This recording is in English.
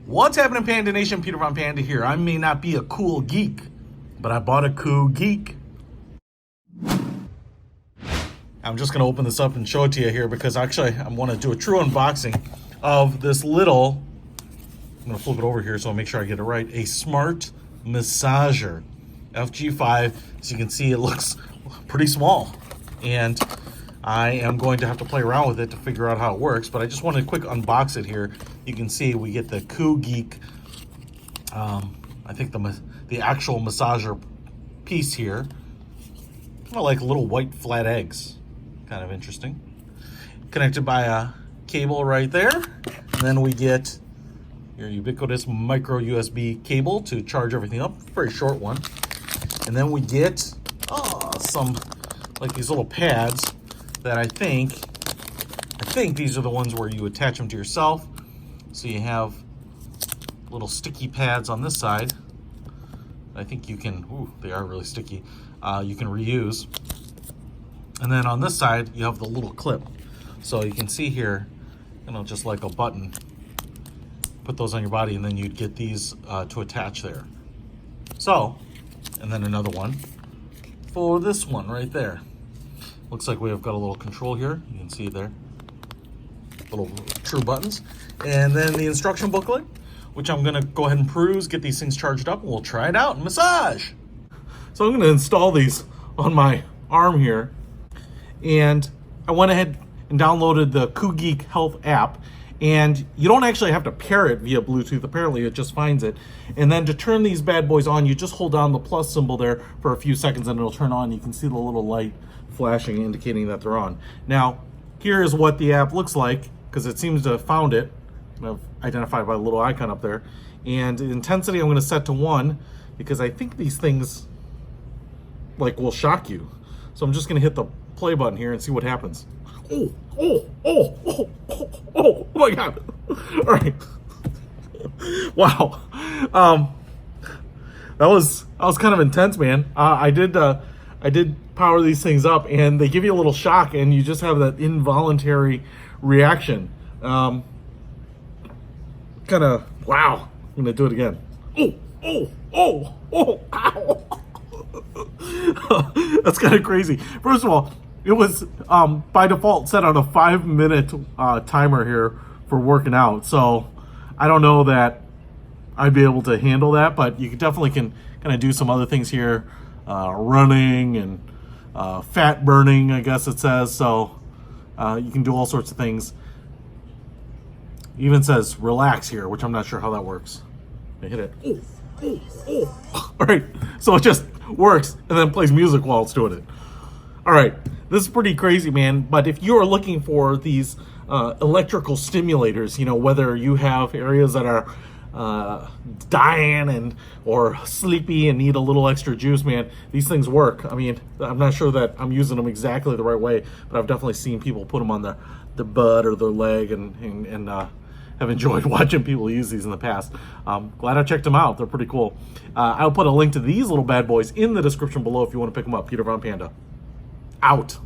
What's happening, Panda Nation? Peter Von Panda here. I may not be a cool geek, but I bought a Koogeek. I'm just going to open this up and show it to you here because actually I want to do a true unboxing of this little, I'm going to flip it over here so I make sure I get it right, a smart massager. FG5, as you can see, it looks pretty small. And I am going to have to play around with it to figure out how it works, but I just wanted to quick unbox it here. You can see we get the Koogeek, I think the actual massager piece here. Kind of like little white flat eggs. Kind of interesting. Connected by a cable right there. And then we get your ubiquitous micro USB cable to charge everything up. Very short one. And then we get some, like these little pads that I think these are the ones where you attach them to yourself. So you have little sticky pads on this side. I think you can, ooh, they are really sticky. You can reuse. And then on this side, you have the little clip. So you can see here, you know, just like a button. Put those on your body and then you'd get these to attach there. So, and then another one for this one right there. Looks like we have got a little control here. You can see there, little true buttons. And then the instruction booklet, which I'm gonna go ahead and peruse, get these things charged up, and we'll try it out and massage. So I'm gonna install these on my arm here. And I went ahead and downloaded the Koogeek Health app. And you don't actually have to pair it via Bluetooth. Apparently it just finds it. And then to turn these bad boys on, you just hold down the plus symbol there for a few seconds and it'll turn on. You can see the little light flashing indicating that they're on. Now, here is what the app looks like because it seems to have found it. I've identified by the little icon up there. And the intensity I'm going to set to 1 because I think these things like will shock you. So I'm just going to hit the play button here and see what happens. Oh my God. All right. Wow. That was kind of intense, man. I did power these things up and they give you a little shock and you just have that involuntary reaction. Kind of, wow. I'm going to do it again. Ow. That's kind of crazy. First of all, it was by default set on a 5-minute timer here for working out. So I don't know that I'd be able to handle that, but you definitely can kind of do some other things here. Running and fat burning, I guess it says. So you can do all sorts of things. It even says relax here, which I'm not sure how that works. I hit it. All right, so it just works and then plays music while it's doing it. All right, this is pretty crazy, man. But if you are looking for these electrical stimulators, you know, whether you have areas that are dying or sleepy and need a little extra juice, man, these things work. I mean, I'm not sure that I'm using them exactly the right way, but I've definitely seen people put them on their butt or their leg and have enjoyed watching people use these in the past. Glad I checked them out. They're pretty cool. I'll put a link to these little bad boys in the description below if you want to pick them up. Peter Von Panda. Out.